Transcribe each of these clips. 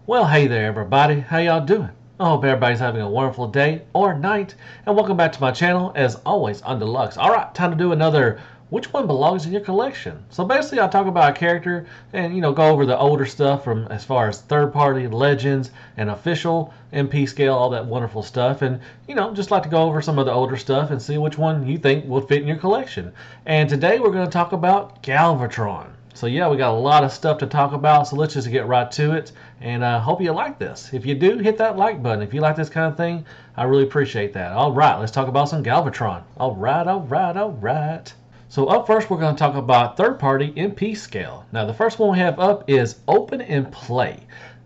Well, hey there, everybody. How y'all doing? I hope everybody's having a wonderful day or night, and welcome back to my channel, as always, on Deluxe. Alright, time to do another Which One Belongs in Your Collection? So basically, I talk about a character and, go over the older stuff from as far as third-party, legends, and official, MP scale, all that wonderful stuff, and, just like to go over some of the older stuff and see which one you think will fit in your collection. And today, we're going to talk about Galvatron. So yeah, we got a lot of stuff to talk about, so let's just get right to it, and hope you like this. If you do, hit that like button. If you like this kind of thing, I really appreciate that. All right, let's talk about some Galvatron. All right, all right, all right. So up first, we're going to talk about third-party MP scale. Now, the first one we have up is Open and Play.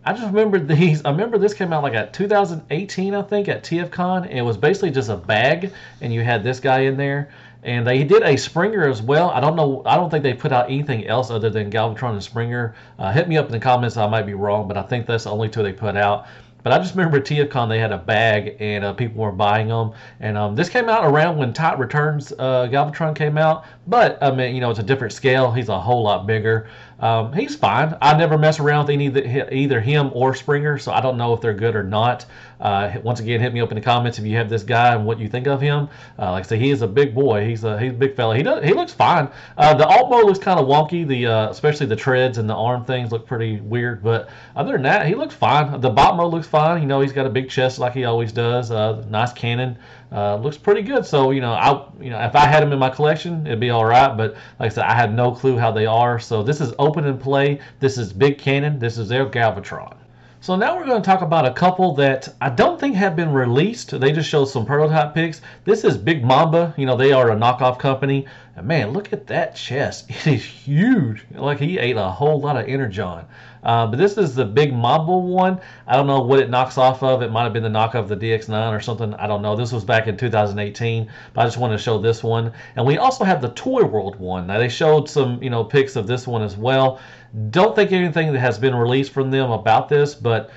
I just remembered these. I remember this came out like at 2018, I think, at TFCon. And it was basically just a bag, and you had this guy in there. And they did a Springer as well. I don't know. I don't think they put out anything else other than Galvatron and Springer. Hit me up in the comments. I might be wrong, but I think that's the only two they put out. But I just remember at TFCon they had a bag and people were buying them. And this came out around when Tide Returns Galvatron came out. But I mean, it's a different scale. He's a whole lot bigger. He's fine. I never mess around with either him or Springer, so I don't know if they're good or not. Once again, hit me up in the comments if you have this guy and what you think of him. Like I say, he is a big boy. He's a big fella. He looks fine. The alt mode looks kind of wonky. Especially the treads and the arm things look pretty weird. But other than that, he looks fine. The bot mode looks fine. He's got a big chest like he always does. Nice cannon. Looks pretty good. So if I had him in my collection, it'd be all right. But like I said, I had no clue how they are. So this is Open and Play. This is Big Cannon. This is their Galvatron. So now we're going to talk about a couple that I don't think have been released. They just showed some prototype pics. This is Big Mamba. They are a knockoff company. And man, look at that chest. It is huge. Like he ate a whole lot of Energon. But this is the Big Mamba one. I don't know what it knocks off of. It might have been the knockoff of the Dx9 or something. I don't know. This was back in 2018. But I just wanted to show this one. And we also have the Toy World one. Now they showed some, pics of this one as well. Don't think anything that has been released from them about this, but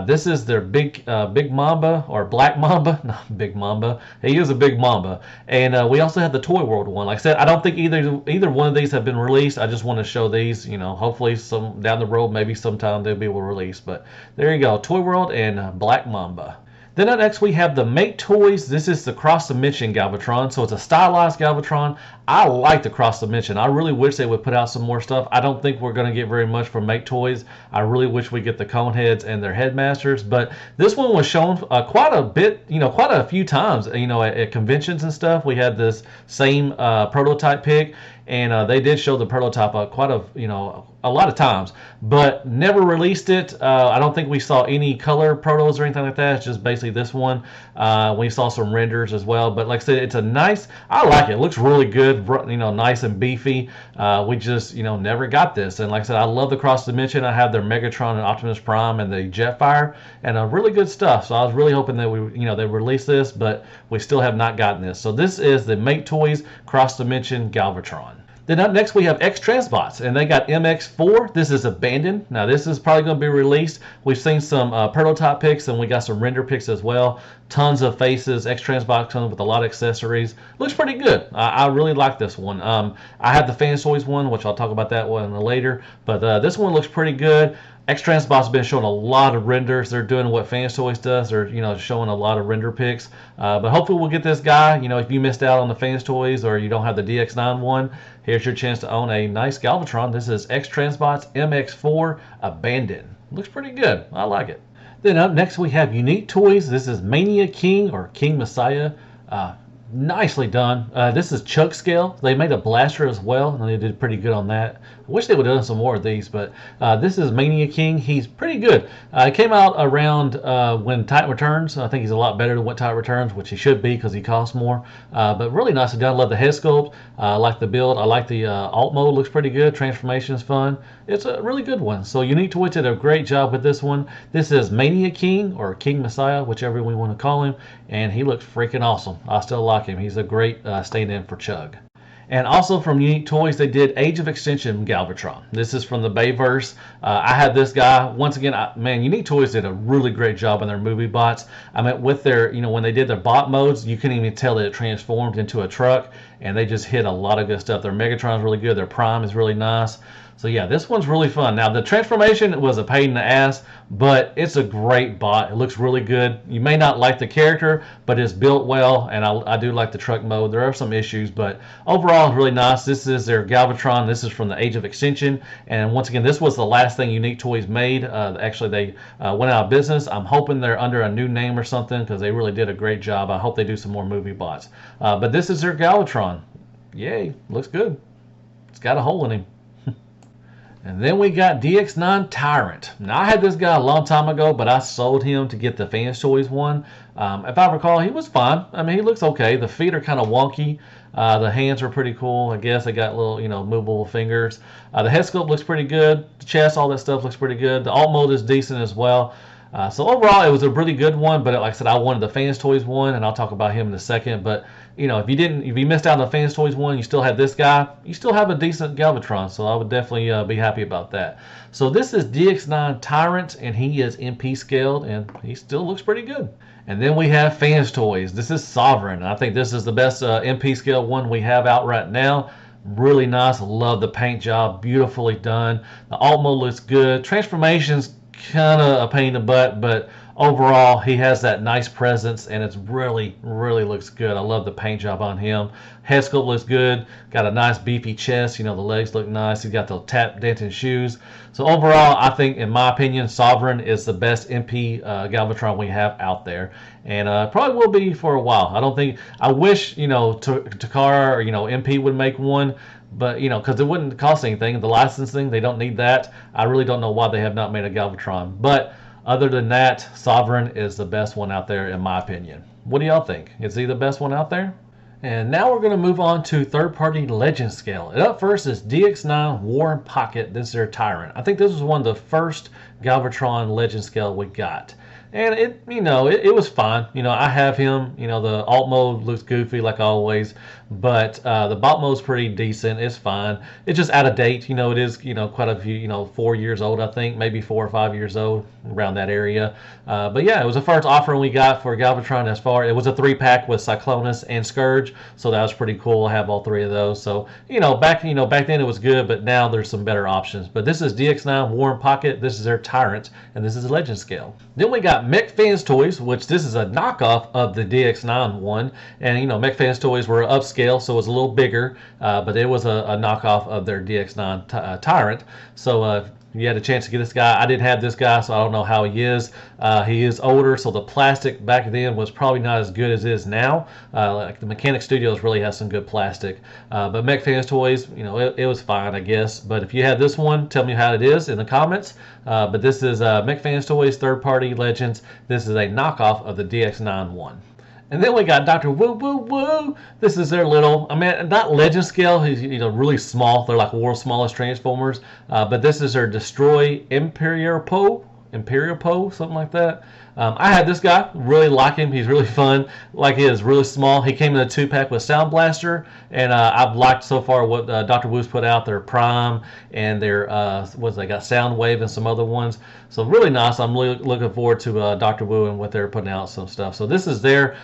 this is their big Mamba or Black Mamba. Not Big Mamba. He is a big Mamba. And we also have the Toy World one. Like I said, I don't think either one of these have been released. I just want to show these. Hopefully some down the road, maybe sometime they'll be released. But there you go, Toy World and Black Mamba. Then up next we have the Make Toys. This is the Cross Dimension Galvatron. So it's a stylized Galvatron. I like the Cross Dimension. I really wish they would put out some more stuff. I don't think we're going to get very much from Make Toys. I really wish we get the cone heads and their headmasters. But this one was shown quite a bit, quite a few times, at conventions and stuff. We had this same prototype pick. And they did show the prototype quite a lot of times, but never released it. I don't think we saw any color protos or anything like that. It's just basically this one. We saw some renders as well, but like I said, it's a nice. I like it. It looks really good. Nice and beefy. We just never got this. And like I said, I love the Cross Dimension. I have their Megatron and Optimus Prime and the Jetfire and really good stuff. So I was really hoping that they release this, but we still have not gotten this. So this is the Make Toys Cross Dimension Galvatron. Then up next we have X Transbots, and they got MX4. This is Abandoned. Now this is probably going to be released. We've seen some prototype pics, and we got some render pics as well. Tons of faces. X Transbots comes with a lot of accessories. Looks pretty good. I really like this one. I have the Fans Toys one, which I'll talk about that one later. But this one looks pretty good. X Transbot's been showing a lot of renders. They're doing what Fans Toys does. They're showing a lot of render pics. But hopefully we'll get this guy. If you missed out on the Fans Toys or you don't have the Dx9 one, here's your chance to own a nice Galvatron. This is X Transbots MX4 Abandoned. Looks pretty good. I like it. Then up next we have Unique Toys. This is Mania King or King Messiah. Nicely done. This is Chug scale. They made a blaster as well, and they did pretty good on that. I wish they would have done some more of these, but this is Mania King. He's pretty good. It came out around when Tide Returns. I think he's a lot better than what Tide Returns, which he should be because he costs more. But really nicely done. Love the head sculpt. I like the build. I like the alt mode. Looks pretty good. Transformation is fun. It's a really good one. So Unique Toys did a great job with this one. This is Mania King or King Messiah, whichever we want to call him, and he looks freaking awesome. I still like him. He's a great stand-in for Chug. And also from Unique Toys, they did Age of Extinction Galvatron. This is from the Bayverse. I had this guy. Once again, man, Unique Toys did a really great job on their movie bots. I mean, with their, when they did their bot modes, you couldn't even tell that it transformed into a truck. and they just hit a lot of good stuff. Their Megatron's really good. Their Prime is really nice. So yeah, this one's really fun. Now the transformation was a pain in the ass, but it's a great bot. It looks really good. You may not like the character, but it's built well, and I do like the truck mode. There are some issues, but overall it's really nice. This is their Galvatron. This is from the Age of Extinction, and once again, this was the last thing Unique Toys made. Actually, they went out of business. I'm hoping they're under a new name or something because they really did a great job. I hope they do some more movie bots. But this is their Galvatron. Yay, looks good. It's got a hole in him. And then we got Dx9 Tyrant. Now, I had this guy a long time ago, but I sold him to get the Fans Toys one. If I recall, he was fine. I mean, he looks okay. The feet are kind of wonky. The hands are pretty cool. I guess they got little, movable fingers. The head sculpt looks pretty good. The chest, all that stuff looks pretty good. The alt mode is decent as well. So overall, it was a really good one, but like I said, I wanted the Fans Toys one, and I'll talk about him in a second. But if you missed out on the Fans Toys one, you still have this guy. You still have a decent Galvatron, so I would definitely be happy about that. So this is Dx9 Tyrant, and he is MP scaled, and he still looks pretty good. And then we have Fans Toys. This is Sovereign. I think this is the best MP scale one we have out right now. Really nice. Love the paint job. Beautifully done. The alt mode looks good. Transformations kind of a pain in the butt, but overall he has that nice presence, and it's really looks good. I love the paint job on him. Head sculpt looks good. Got a nice beefy chest. The legs look nice. He's got the tap dancing shoes. So overall, I think, in my opinion, Sovereign is the best MP Galvatron we have out there, and probably will be for a while. I wish Takara or MP would make one, but because it wouldn't cost anything. The licensing, they don't need that. I really don't know why they have not made a Galvatron, but other than that, Sovereign is the best one out there in my opinion. What do y'all think? Is he the best one out there? And now we're going to move on to third-party Legend scale. And up first is Dx9 War and Pocket. This is their Tyrant. I think this was one of the first Galvatron Legend scale we got. And it was fine. I have him. The alt mode looks goofy like always, but the bot mode's pretty decent. It's fine. It's just out of date. It is quite a few 4 years old, I think, maybe 4 or 5 years old, around that area. But yeah, it was the first offering we got for Galvatron. It was a 3-pack with Cyclonus and Scourge, so that was pretty cool. I have all 3 of those. So back then it was good, but now there's some better options. But this is Dx9 War and Pocket. This is their Tyrant, and this is Legend scale. Then we got Mech Fans Toys, which this is a knockoff of the Dx9 one, and Mech Fans Toys were upscale, so it was a little bigger, but it was a knockoff of their Dx9 Tyrant. So you had a chance to get this guy. I didn't have this guy, so I don't know how he is. He is older, so the plastic back then was probably not as good as it is now. Like the Mechanic Studios really has some good plastic. But Mech Fans Toys, it was fine, I guess. But if you have this one, tell me how it is in the comments. But this is Mech Fans Toys third-party Legends. This is a knockoff of the Dx9 one. And then we got Dr. Woo Woo Woo. This is their little, not Legend scale. He's really small. They're like world's smallest Transformers. But this is their Destroy Imperial Poe, something like that. I had this guy, really like him. He's really fun. Like, he is really small. He came in a 2-pack with Sound Blaster, and I've liked so far what Dr. Wu's put out, their Prime and their they got Soundwave and some other ones. So really nice. I'm really looking forward to Dr. Wu and what they're putting out, some stuff. So this is their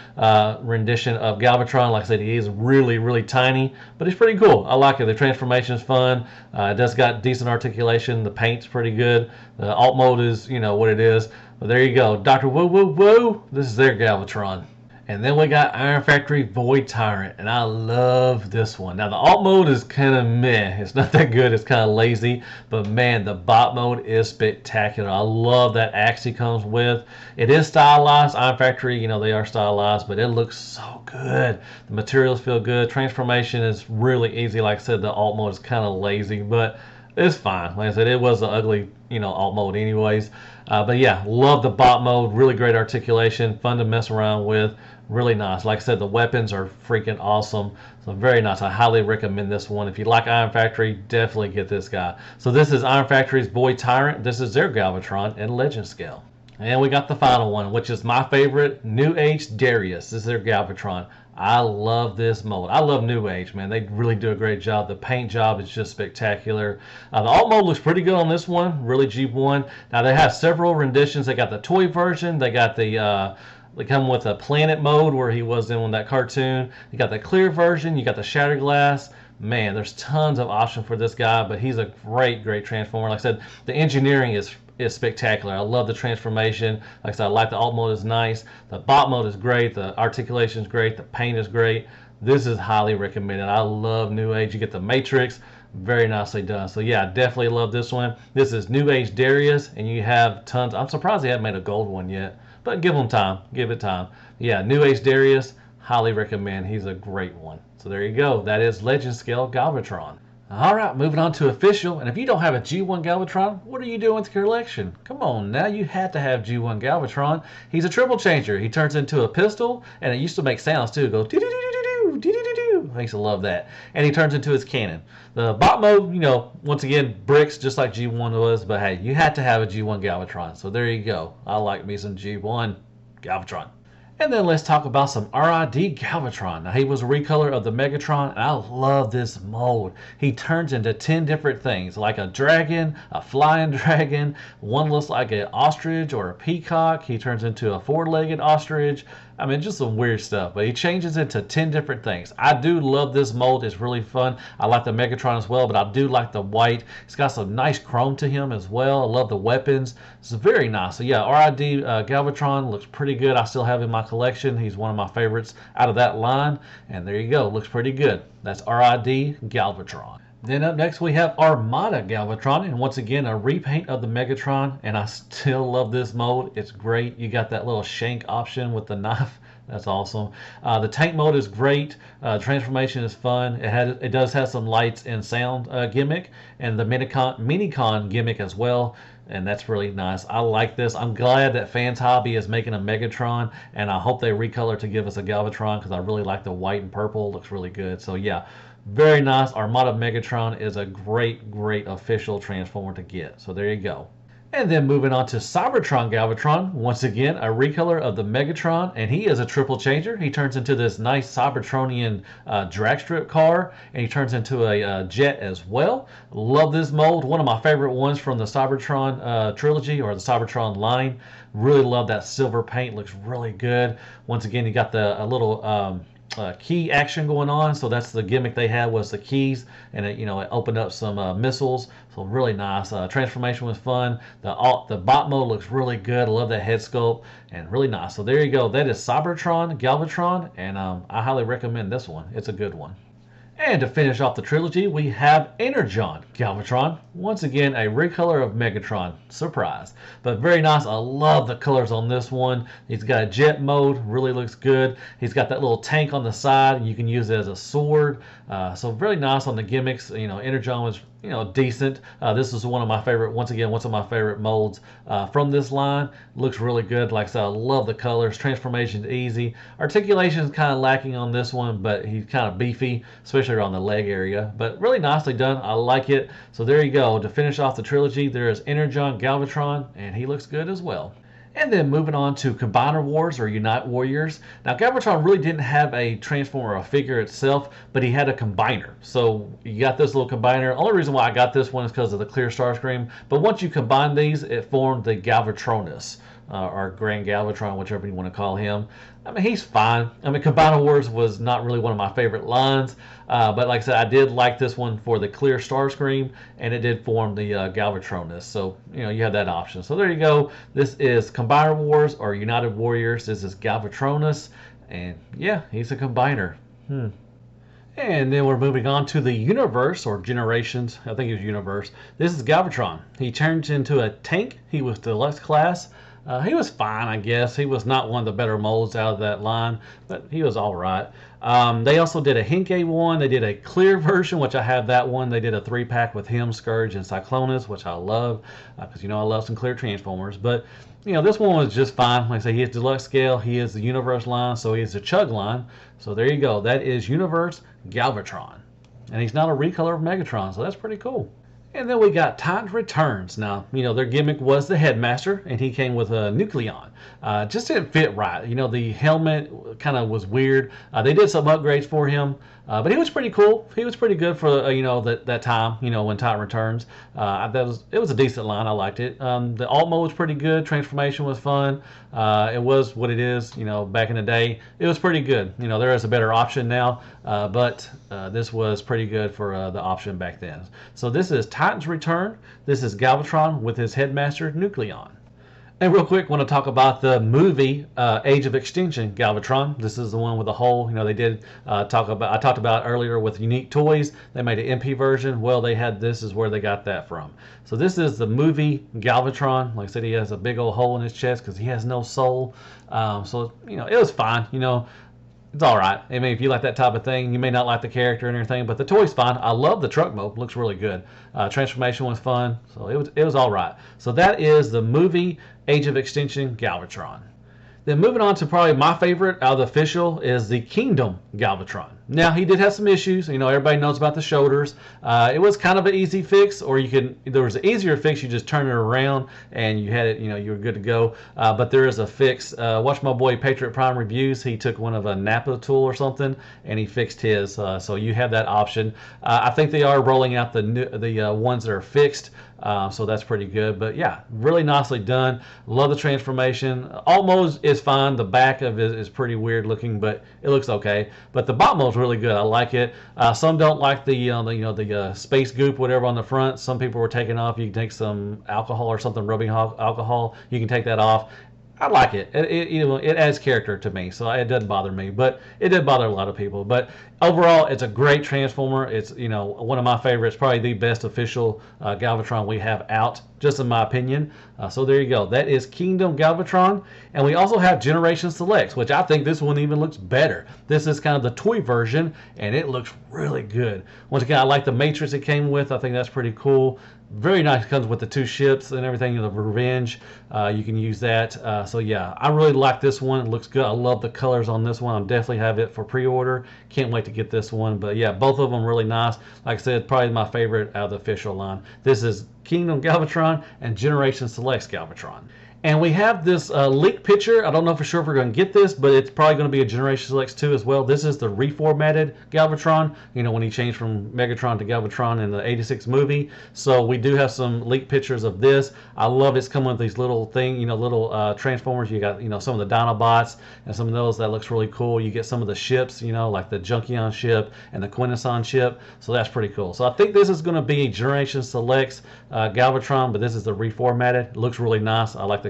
rendition of Galvatron. Like I said, he is really tiny, but he's pretty cool. I like it. The transformation is fun. It does got decent articulation. The paint's pretty good. The alt mode is what it is. But there you go, Dr. Woo Woo Woo. This is their Galvatron. And then we got Iron Factory Void Tyrant, and I love this one. Now the alt mode is kind of meh. It's not that good. It's kind of lazy. But man, the bot mode is spectacular. I love that axe he comes with. It is stylized. Iron Factory, they are stylized, but it looks so good. The materials feel good. Transformation is really easy. Like I said, the alt mode is kind of lazy, but it's fine. Like I said, it was an ugly, alt mode anyways. But yeah, love the bot mode. Really great articulation. Fun to mess around with. Really nice. Like I said, the weapons are freaking awesome. So very nice. I highly recommend this one. If you like Iron Factory, definitely get this guy. So this is Iron Factory's Void Tyrant. This is their Galvatron in Legend scale. And we got the final one, which is my favorite, New Age Darius. This is their Galvatron. I love this mold. I love New Age, man. They really do a great job. The paint job is just spectacular. The alt mode looks pretty good on this one. Really G1. Now they have several renditions. They got the toy version. They got the They come with a planet mode where he was in that cartoon. You got the clear version. You got the shattered glass. Man, there's tons of options for this guy, but he's a great transformer. Like I said, the engineering is spectacular. I love the transformation. Like I said, I like the alt mode is nice. The bot mode is great. The articulation is great. The paint is great. This is highly recommended. I love New Age. You get the Matrix. Very nicely done. So yeah, I definitely love this one. This is New Age Darius, and you have tons. I'm surprised they haven't made a gold one yet, but give them time. Give it time. Yeah, New Age Darius, highly recommend. He's a great one. So there you go. That is Legend Scale Galvatron. All right, moving on to official. And if you don't have a G1 Galvatron, what are you doing with your collection? Come on, now you had to have G1 Galvatron. He's a triple changer. He turns into a pistol, and it used to make sounds too. Go doo doo doo doo doo doo doo doo. I used to love that. And he turns into his cannon. The bot mode, you know, once again, bricks just like G1 was, but hey, you had to have a G1 Galvatron. So there you go. I like me some G1 Galvatron. And then let's talk about some RID Galvatron. Now, he was a recolor of the Megatron, and I love this mold. He turns into 10 different things, like a dragon, a flying dragon. One looks like an ostrich or a peacock. He turns into a four-legged ostrich. I mean, just some weird stuff, but he changes into 10 different things. I do love this mold. It's really fun. I like the Megatron as well, but I do like the white. It's got some nice chrome to him as well. I love the weapons. It's very nice. So yeah, RID Galvatron looks pretty good. I still have him in my collection. He's one of my favorites out of that line. And there you go. Looks pretty good. That's RID Galvatron. Then up next we have Armada Galvatron, and once again a repaint of the Megatron, and I still love this mode. It's great. You got that little shank option with the knife. That's awesome. The tank mode is great. Transformation is fun. It does have some lights and sound gimmick, and the minicon gimmick as well. And that's really nice. I like this. I'm glad that Fans Hobby is making a Megatron, and I hope they recolor to give us a Galvatron because I really like the white and purple. It looks really good. So yeah, very nice. Armada Megatron is a great official transformer to get. So there you go. And then moving on to Cybertron Galvatron, once again a recolor of the Megatron, and he is a triple changer. He turns into this nice Cybertronian drag strip car, and he turns into a jet as well. Love this mold, one of my favorite ones from the Cybertron trilogy or the Cybertron line. Really love that silver paint, looks really good. Once again, you got the little key action going on, so that's the gimmick they had, was the keys, and it opened up some missiles. So really nice. Transformation was fun. The bot mode looks really good. I love that head sculpt, and really nice. So there you go. That is Cybertron Galvatron, and I highly recommend this one. It's a good one. And to finish off the trilogy, we have Energon Galvatron. Once again, a recolor of Megatron. Surprise. But very nice. I love the colors on this one. He's got a jet mode. Really looks good. He's got that little tank on the side. You can use it as a sword. So really nice on the gimmicks. Energon was decent. This is one of my favorite, once again, one of my favorite molds from this line. Looks really good. Like I said, I love the colors. Transformation is easy. Articulation is kind of lacking on this one, but he's kind of beefy, especially around the leg area. But really nicely done. I like it. So there you go. To finish off the trilogy, there is Energon Galvatron, and he looks good as well. And then moving on to Combiner Wars or Unite Warriors. Now Galvatron really didn't have a transformer or a figure itself, but he had a combiner. So you got this little combiner. Only reason why I got this one is because of the clear Starscream. But once you combine these, it formed the Galvatronus. Or Grand Galvatron, whichever you want to call him. I mean, he's fine. I mean, Combiner Wars was not really one of my favorite lines, but like I said, I did like this one for the clear Starscream, and it did form the Galvatronus. So, you have that option. So there you go. This is Combiner Wars or United Warriors. This is Galvatronus, and yeah, he's a combiner. And then we're moving on to the Universe or Generations. I think it was Universe. This is Galvatron. He turns into a tank. He was deluxe class. He was fine, I guess. He was not one of the better molds out of that line, but he was all right. They also did a Henkei one. They did a clear version, which I have that one. They did a 3-pack with him, Scourge, and Cyclonus, which I love because, I love some clear Transformers. But, this one was just fine. Like I say, he is deluxe scale. He is the Universe line, so he is the Chug line. So there you go. That is Universe Galvatron. And he's not a recolor of Megatron, so that's pretty cool. And then we got Titan's Returns. Now, their gimmick was the Headmaster, and he came with a Nucleon. Just didn't fit right. The helmet kind of was weird. They did some upgrades for him, But he was pretty cool. He was pretty good for that time, when Titan returns. It was a decent line. I liked it. The alt mode was pretty good. Transformation was fun. It was what it is. Back in the day, it was pretty good. There is a better option now, but this was pretty good for the option back then. So this is Titan's Return. This is Galvatron with his headmaster Nucleon. And real quick, want to talk about the movie Age of Extinction Galvatron. This is the one with the hole. They did I talked about earlier with Unique Toys. They made an MP version. Well, they had this is where they got that from. So this is the movie Galvatron. Like I said, he has a big old hole in his chest because he has no soul. So it was fine. It's all right. I mean, if you like that type of thing, you may not like the character and everything, but the toy's fine. I love the truck mode. Looks really good. Transformation was fun, so it was all right. So that is the movie Age of Extinction Galvatron. Then moving on to probably my favorite out of the official is the Kingdom Galvatron. Now, he did have some issues. Everybody knows about the shoulders. It was kind of an easy fix, or there was an easier fix. You just turn it around and you had it, you were good to go. But there is a fix. Watch my boy Patriot Prime Reviews. He took one of a Napa tool or something and he fixed his. So you have that option. I think they are rolling out the ones that are fixed. So that's pretty good. But yeah, really nicely done. Love the transformation. Alt mode is fine. The back of it is pretty weird looking, but it looks okay. But the bot mode is really good. I like it. Some don't like the space goop, whatever on the front. Some people were taking off. You can take some alcohol or something, rubbing alcohol. You can take that off. I like it. It adds character to me, so it doesn't bother me. But it did bother a lot of people. But overall, it's a great Transformer. It's one of my favorites, probably the best official Galvatron we have out, just in my opinion. So there you go. That is Kingdom Galvatron, and we also have Generation Selects, which I think this one even looks better. This is kind of the toy version, and it looks really good. Once again, I like the Matrix it came with. I think that's pretty cool. Very nice. Comes with the 2 ships and everything. The Revenge, you can use that. So yeah, I really like this one. It looks good. I love the colors on this one. I definitely have it for pre-order. Can't wait to get this one. But yeah, both of them really nice. Like I said, probably my favorite out of the official line. This is Kingdom Galvatron and Generation Selects Galvatron. And we have this leaked picture. I don't know for sure if we're going to get this, but it's probably going to be a Generation Selects 2 as well. This is the reformatted Galvatron, when he changed from Megatron to Galvatron in the 86 movie. So we do have some leaked pictures of this. I love it's coming with these little little Transformers. You got, some of the Dinobots and some of those. That looks really cool. You get some of the ships, like the Junkion ship and the Quintesson ship. So that's pretty cool. So I think this is going to be Generation Selects Galvatron, but this is the reformatted. It looks really nice. I like the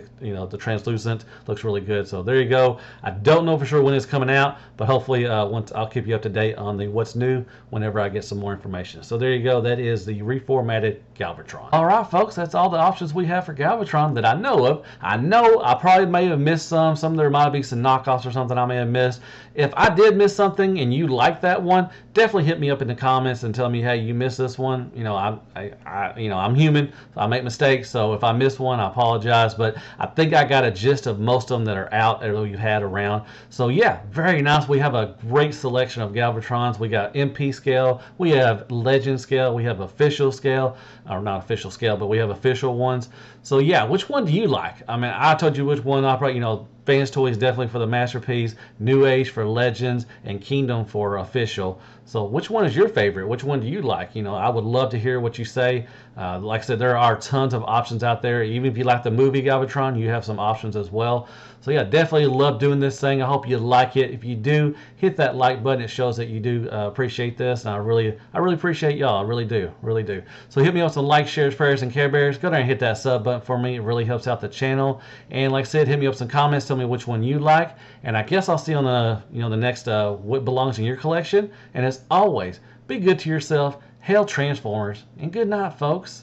translucent. Looks really good. So there you go. I don't know for sure when it's coming out, but hopefully once I'll keep you up to date on the what's new whenever I get some more information. So there you go. That is the reformatted Galvatron. All right, folks, that's all the options we have for Galvatron that I know of. I know I probably may have missed some. There might be some knockoffs or something I may have missed. If I did miss something and you like that one, definitely hit me up in the comments and tell me, hey, you missed this one. I'm human, so I make mistakes. So if I miss one, I apologize. But I think I got a gist of most of them that are out that we've had around. So yeah, very nice. We have a great selection of Galvatrons. We got MP scale, we have Legend scale, we have official scale, or not official scale, but we have official ones. So yeah, which one do you like? I mean, I told you which one I probably, Fans Toys definitely for the Masterpiece, New Age for Legends, and Kingdom for Official. So which one is your favorite? Which one do you like? I would love to hear what you say. Like I said, there are tons of options out there. Even if you like the movie Galvatron, you have some options as well. So yeah, definitely love doing this thing. I hope you like it. If you do, hit that like button. It shows that you do appreciate this, and I really appreciate y'all. I really do. So hit me up with some likes, shares, prayers, and Care Bears. Go there and hit that sub button for me. It really helps out the channel. And like I said, hit me up with some comments. Tell me which one you like. And I guess I'll see you on the next what belongs in your collection. And as always, be good to yourself. Hail Transformers, and good night, folks.